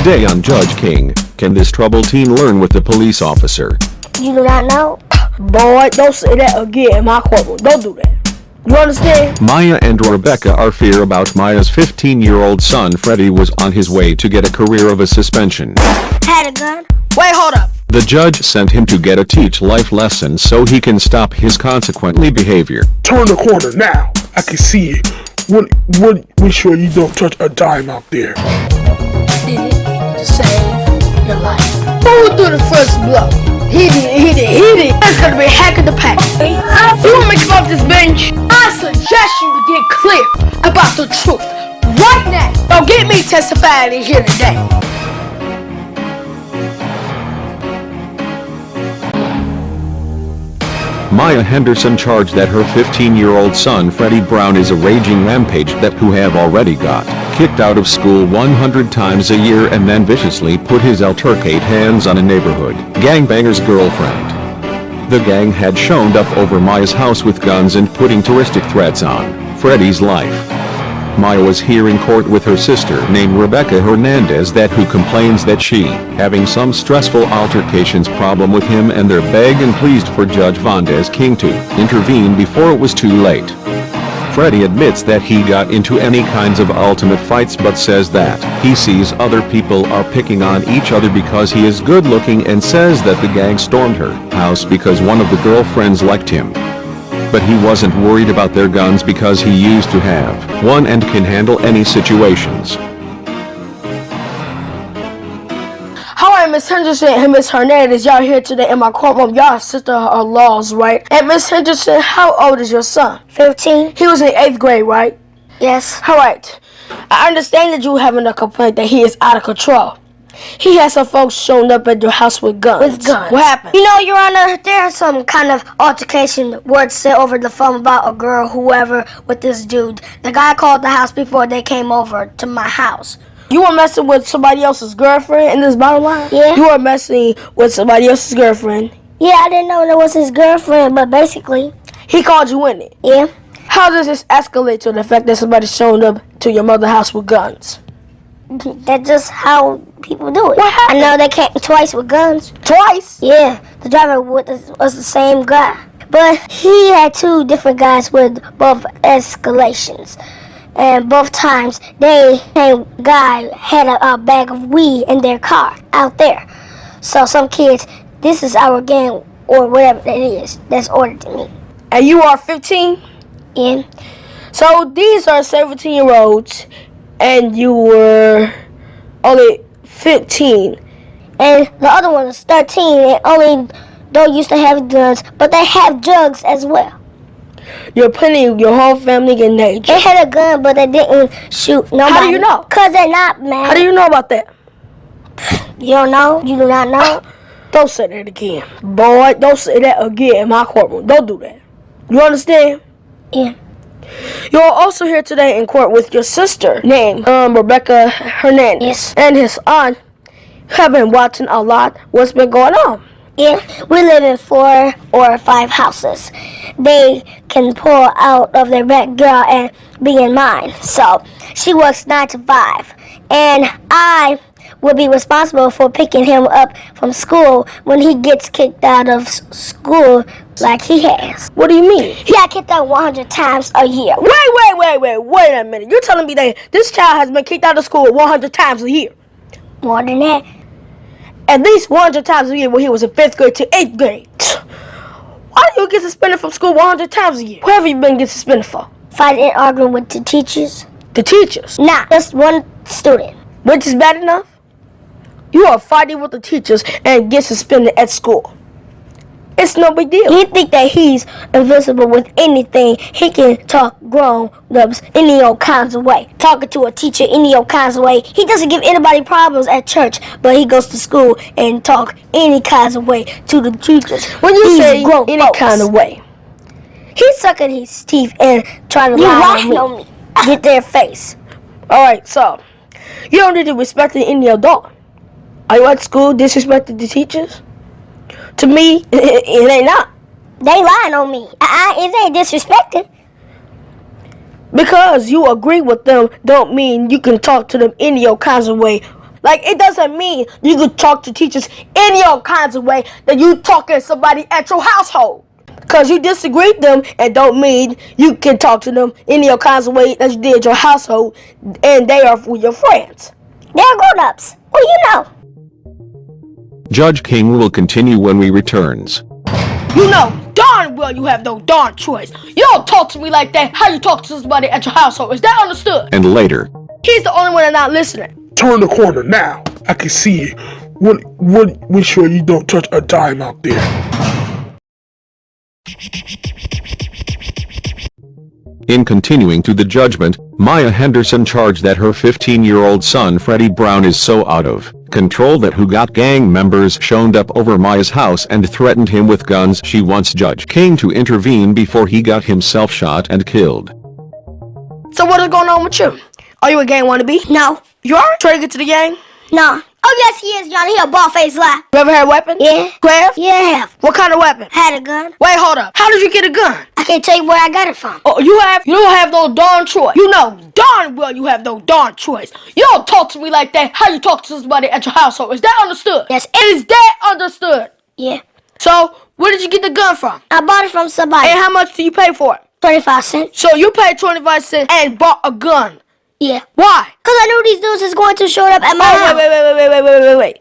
Today on Judge King, can this troubled teen learn with the police officer? You do not know? Boy, don't say that again in my courtroom. Don't do that. You understand? Mya and Rebecca are fear about Mya's 15-year-old son Freddy was on his way to get a career of a suspension. Had a gun? Wait, hold up. The judge sent him to get a teach life lesson so he can stop his consequently behavior. Turn the corner now. I can see it. Make sure you don't touch a dime out there. Did it to save your life. Who threw the first blow? Hit it. That's gonna be a hack of the pack. You want me to come off this bench? I suggest you to get clear about the truth right now. Don't get me testifying in here today. Mya Henderson charged that her 15-year-old son Fredeyee Brown is a raging rampage that who have already got kicked out of school 100 times a year and then viciously put his altercate hands on a neighborhood gangbanger's girlfriend. The gang had shown up over Mya's house with guns and putting terroristic threats on Freddy's life. Mya was here in court with her sister named Rebecca Hernandez who complains that she having some stressful altercations problem with him and they're begged and pleased for Judge Valdez King to intervene before it was too late. Freddy admits that he got into any kinds of ultimate fights but says that he sees other people are picking on each other because he is good looking and says that the gang stormed her house because one of the girlfriends liked him. But he wasn't worried about their guns because he used to have one and can handle any situations. Alright, Miss Henderson and Miss Hernandez, y'all here today in my courtroom. Y'all sister-in-laws, right? And Miss Henderson, how old is your son? 15. He was in 8th grade, right? Yes. Alright. I understand that you having a complaint that he is out of control. He had some folks showing up at your house with guns. What happened? You know, Your Honor, there's some kind of altercation, words said over the phone about a girl, whoever, with this dude. The guy called the house before they came over to my house. You were messing with somebody else's girlfriend in this bottom line? Yeah. You were messing with somebody else's girlfriend? Yeah, I didn't know that was his girlfriend, but basically. He called you in it? Yeah. How does this escalate to the fact that somebody showing up to your mother's house with guns? That's just how people do it. What happened? I know they came twice with guns. Twice? Yeah, the driver was the same guy. But he had two different guys with both escalations. And both times, the same guy had a bag of weed in their car out there. So some kids, this is our gang or whatever that is, that's ordered to me. And you are 15? Yeah. So these are 17-year-olds. And you were only 15. And the other one is 13 and only don't used to have guns, but they have drugs as well. You're putting your whole family in danger. They had a gun, but they didn't shoot nobody. How do you know? Because they're not mad. How do you know about that? You don't know? You do not know? Don't say that again. Boy, don't say that again in my courtroom. Don't do that. You understand? Yeah. You're also here today in court with your sister named Rebecca Hernandez. Yes. And his aunt. Have been watching a lot what's been going on. Yeah, we live in 4 or 5 houses. They can pull out of their backyard and be in mine. So she works 9 to 5. And I will be responsible for picking him up from school when he gets kicked out of school like he has. What do you mean? He got kicked out 100 times a year. Wait a minute. You're telling me that this child has been kicked out of school 100 times a year? More than that. At least 100 times a year when he was in 5th grade to 8th grade. Why do you get suspended from school 100 times a year? Where have you been getting suspended for? Fighting and arguing with the teachers. The teachers? Nah, just one student. Which is bad enough? You are fighting with the teachers and get suspended at school. It's no big deal. He think that he's invisible with anything. He can talk grown-ups any old kinds of way. Talking to a teacher any old kinds of way. He doesn't give anybody problems at church, but he goes to school and talk any kinds of way to the teachers. When you say any folks. kind of way, he's sucking his teeth and trying to lie on me. Get their face. Alright, so you don't need to respect any adult. Are you at school disrespecting the teachers? To me, it ain't not. They lying on me. It ain't disrespecting. Because you agree with them don't mean you can talk to them any old kinds of way Like, it doesn't mean you can talk to teachers any all kinds of way that you talking to somebody at your household. Because you disagree with them, and don't mean you can talk to them any all kinds of way that you did at your household, and they are your friends. They're grown-ups. What do you know? Judge King will continue when we returns. You know darn well you have no darn choice. You don't talk to me like that. How you talk to somebody at your household? Is that understood? And later, He's the only one that's not listening. Turn the corner now. I can see it. Make sure you don't touch a dime out there. in continuing to the judgment, Mya Henderson charged that her 15-year-old son Fredeyee Brown is so out of control that gang members showed up over Mya's house and threatened him with guns. She wants Judge King to intervene before he got himself shot and killed. So what is going on with you? Are you a gang wannabe? No. You are? Trying to get to the gang? No. Oh, yes, he is, Johnny. He a bald-faced lie. You ever had a weapon? Yeah. Grab? Yeah, I have. What kind of weapon? Had a gun. Wait, hold up. How did you get a gun? I can't tell you where I got it from. Oh, you don't have no darn choice. You know darn well you have no darn choice. You don't talk to me like that. How you talk to somebody at your household? Is that understood? Yes. Is that understood? Yeah. So, where did you get the gun from? I bought it from somebody. And how much do you pay for it? 25 cents. So, you paid 25 cents and bought a gun. Yeah. Why? Because I knew these dudes is going to show up at my house. Wait.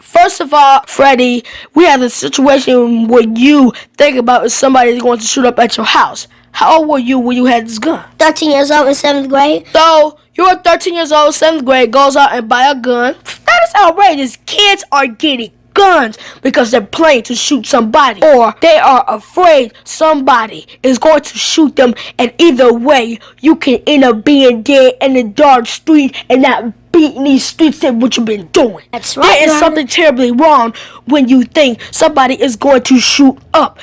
First of all, Freddy, we have a situation where you think about if somebody is going to shoot up at your house. How old were you when you had this gun? 13 years old in 7th grade. So, you're 13 years old, 7th grade, goes out and buy a gun. That is outrageous. Kids are getting guns because they're planning to shoot somebody, or they are afraid somebody is going to shoot them, and either way, you can end up being dead in the dark street and not beating these streets at what you've been doing. That's right. There is something terribly wrong when you think somebody is going to shoot up.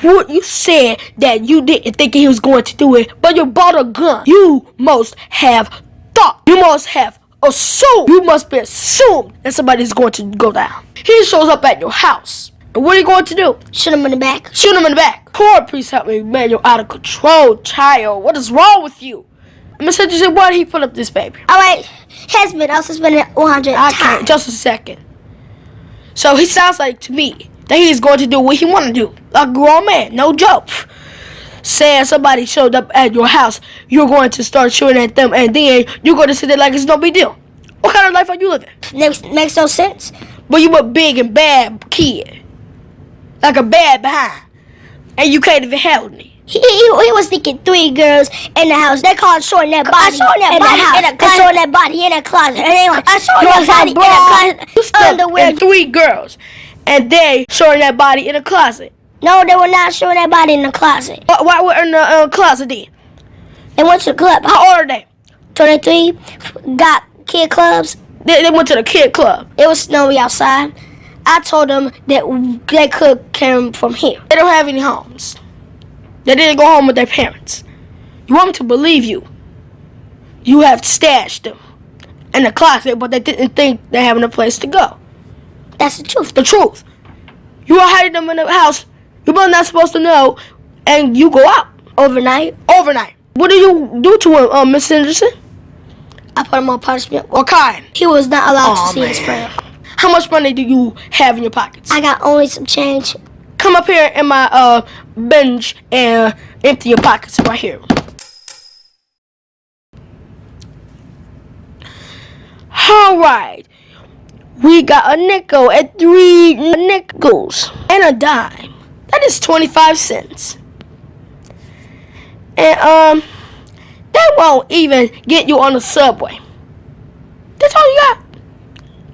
What you said that you didn't think he was going to do it, but you bought a gun. You must have thought. You must have assumed. You must be assumed that somebody is going to go down. He shows up at your house. And what are you going to do? Shoot him in the back. Shoot him in the back. Lord, please help me, man. You're out of control, child. What is wrong with you? Miss Henderson, why did he put up this baby? All right. Has been. I'll suspend it 100 I times. can't. Just a second. So he sounds like to me that he is going to do what he want to do. Like a grown man. No joke. Saying somebody showed up at your house, you're going to start shooting at them, and then you're going to sit there like it's no big deal. What kind of life are you living? Makes no sense. But you a big and bad kid. Like a bad behind. And you can't even handle me. He was thinking 3 girls in the house. They called showing that body in the house. They showing that body in a closet. And they like, I showing that body in a closet. Underwear. And 3 girls. And they showing that body in a closet. No, they were not showing that body in the closet. Why were in the closet then? They went to the club. How old are they? 23. Got kid clubs. They went to the kid club. It was snowy outside. I told them that they could come from here. They don't have any homes. They didn't go home with their parents. You want me to believe you? You have stashed them in the closet, but they didn't think they having a place to go. That's the truth. The truth. You are hiding them in the house. You're not supposed to know, and you go out. Overnight. What do you do to him, Miss Henderson? I put him on punishment. What kind? He was not allowed to see his friend. How much money do you have in your pockets? I got only some change. Come up here in my bench and empty your pockets right here. Alright. We got a nickel and 3 nickels and a dime. That is 25 cents. And that won't even get you on the subway. That's all you got.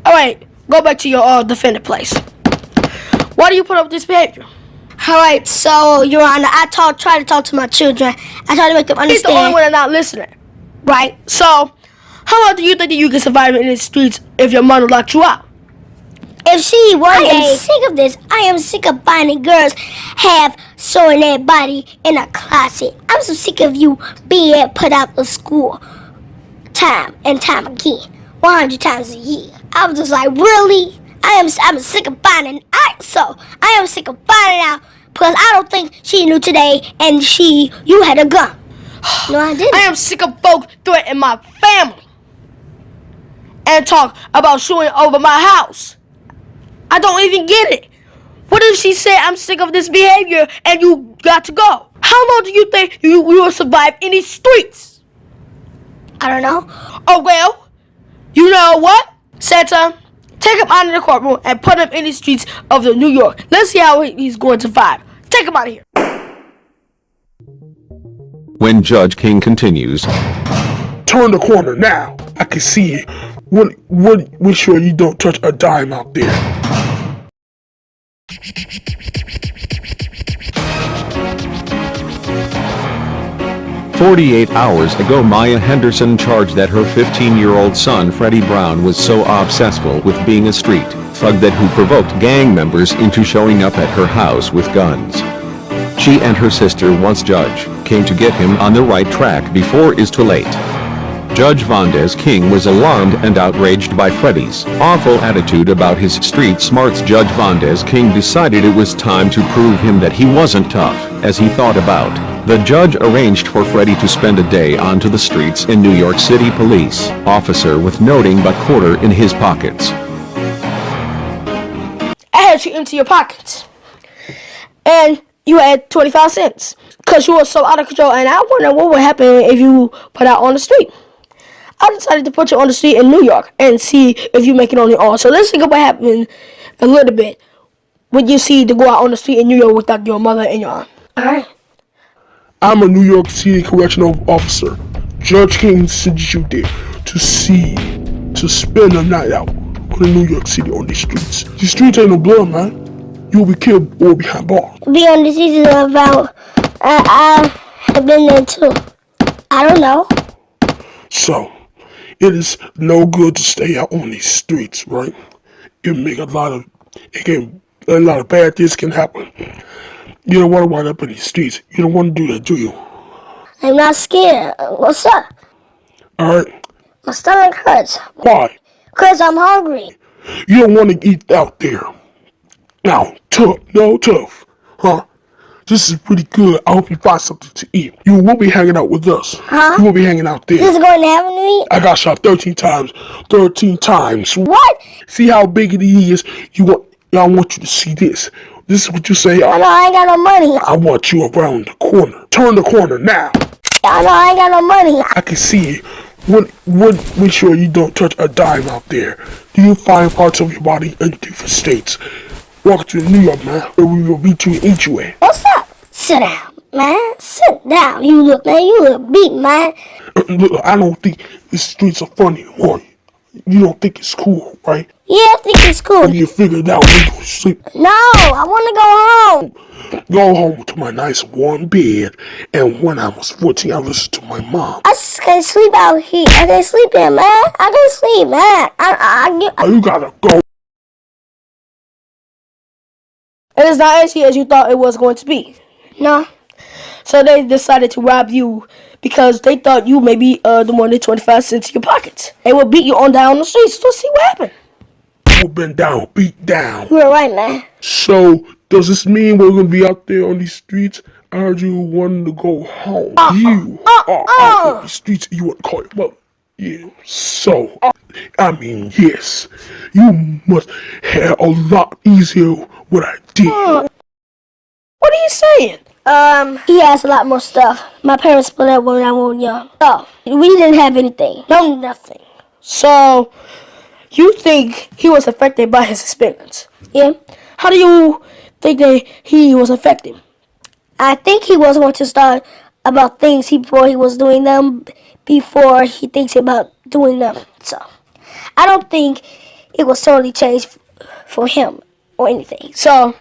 Alright, go back to your defendant place. Why do you put up this behavior? Alright, so, Your Honor, I try to talk to my children. I try to make them understand. He's the only one that's not listening. Right. So, how long do you think that you can survive in the streets if your mother locked you out? If she one day... I am sick of this. I am sick of finding girls have showing their body in a closet. I'm so sick of you being put out of school time and time again. 100 times a year. I was just like, really? I'm sick of finding out. So I am sick of finding out because I don't think she knew today and you had a gun. No, I didn't. I am sick of folks threatening my family. and talk about shooting over my house. I don't even get it. What if she said, I'm sick of this behavior and you got to go? How long do you think you will survive in these streets? I don't know. Oh, well, you know what? Santa, take him out of the courtroom and put him in the streets of New York. Let's see how he's going to survive. Take him out of here. When Judge King continues, Turn the corner now. I can see it. We're sure you don't touch a dime out there. "48 hours ago, Mya Henderson charged that her 15-year-old son Fredeyee Brown was so obsessful with being a street thug that who provoked gang members into showing up at her house with guns. She and her sister, once Judge King, to get him on the right track before it's too late." Judge Hernandez King was alarmed and outraged by Freddy's awful attitude about his street smarts. Judge Hernandez King decided it was time to prove him that he wasn't tough, as he thought about. The judge arranged for Freddy to spend a day onto the streets in New York City police officer with nothing but quarter in his pockets. I had you empty your pockets. And you had 25 cents. Because you were so out of control. And I wonder what would happen if you put out on the street. I decided to put you on the street in New York and see if you make it on your own. So let's think about what happened a little bit when you see to go out on the street in New York without your mother and your aunt. Alright. I'm a New York City correctional officer. Judge King sent you there to spend the night out on New York City on these streets. These streets ain't no blood, man. You'll be killed or behind bars. Be on the season about, I have been there too. I don't know. So, it is no good to stay out on these streets, right? A lot of bad things can happen. You don't want to wind up in these streets. You don't want to do that, do you? I'm not scared. What's up? Alright? My stomach hurts. Why? Because I'm hungry. You don't want to eat out there. Now, tough. Huh? This is pretty good. I hope you find something to eat. You will be hanging out with us. Huh? You will be hanging out there. This is going to heaven to eat? I got shot 13 times. 13 times. What? See how big it is? I want you to see this. This is what you say. I know I ain't got no money. I want you around the corner. Turn the corner now. I know I ain't got no money. I can see it. Make sure you don't touch a dime out there. Do you find parts of your body in different states? Walk to New York, man, or we will beat you and eat you in. What's up? Sit down, man. Sit down. You look beat, man. Look, I don't think the streets are funny anymore. You don't think it's cool, right? Yeah, I think it's cool. You figured out when you go to sleep. No, I want to go home. Go home to my nice warm bed. And when I was 14, I listened to my mom. I just can't sleep out here. I can't sleep here, man. I can't sleep, man. You gotta go. It is not as easy as you thought it was going to be. No. So they decided to rob you because they thought you may be the one with 25 cents in your pockets. They will beat you on down the streets. Let's see what happened. You've been down, beat down. You're right, man. So, does this mean we're gonna be out there on these streets? I heard you wanted to go home. You are out on these streets. You want to call your mother. Yeah. So, yes. You must have a lot easier what I did. What are you saying? He has a lot more stuff. My parents split up when I was young. So, we didn't have anything. No, nothing. So, you think he was affected by his experience? Yeah. How do you think that he was affected? I think he was going to start about things before he was doing them, before he thinks about doing them. So, I don't think it was totally changed for him or anything. So,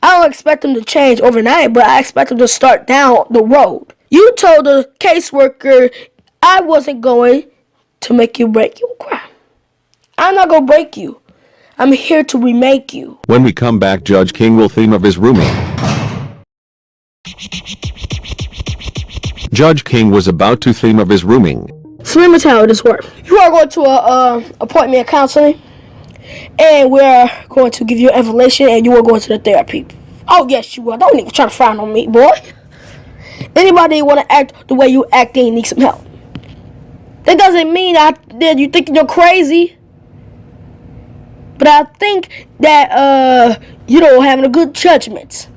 I don't expect him to change overnight, but I expect him to start down the road. You told the caseworker I wasn't going to make you break your crime. I'm not going to break you. I'm here to remake you. When we come back, Judge King will theme of his rooming. Judge King was about to theme of his rooming. So let me tell you how this works. You are going to appointment of counseling, and we're going to give you information, and you are going to the therapy. Oh, yes, you are. Don't even try to frown on me, boy. Anybody want to act the way you act, they need some help. That doesn't mean that you think you're crazy. But I think that you know, having a good judgment.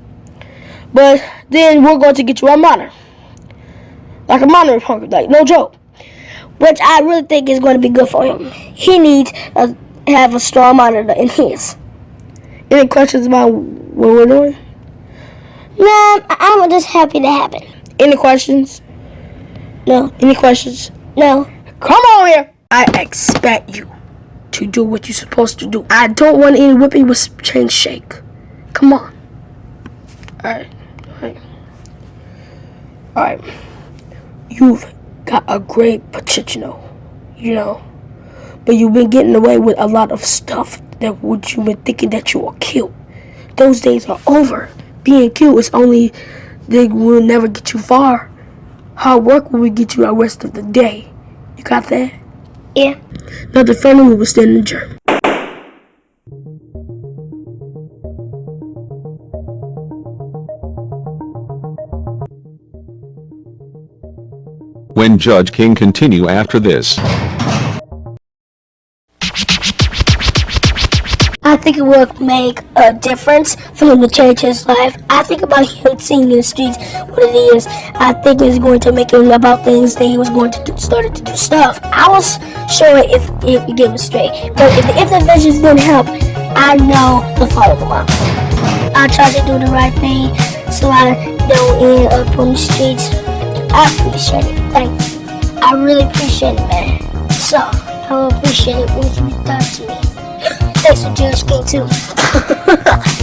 But then we're going to get you a monitor. Like a monitor punk, like no joke. Which I really think is going to be good for him. He needs to have a strong monitor in his. Any questions about what we're doing? Nah, I'm just happy to have it. Any questions? No. Any questions? No. Come on here. I expect you to do what you're supposed to do. I don't want any whipping with chain shake. Come on. Alright. Alright. You've got a great potential, you know. But you've been getting away with a lot of stuff that would you've been thinking that you were cute. Those days are over. Being cute is only, they will never get you far. Hard work will get you the rest of the day. You got that? Yeah. Nothing funny, we will stand in the jerk. When Judge King continue after this. I think it would make a difference for him to change his life. I think about him seeing in the streets what it is. I think it's going to make him about things that he was going to started to do stuff. I was sure if we give it straight. But if the visions didn't help, I know to follow them up. I try to do the right thing so I don't end up on the streets. I appreciate it. Thank you. I really appreciate it, man. So, I will appreciate it when you talk to me. Thanks for Judge King too.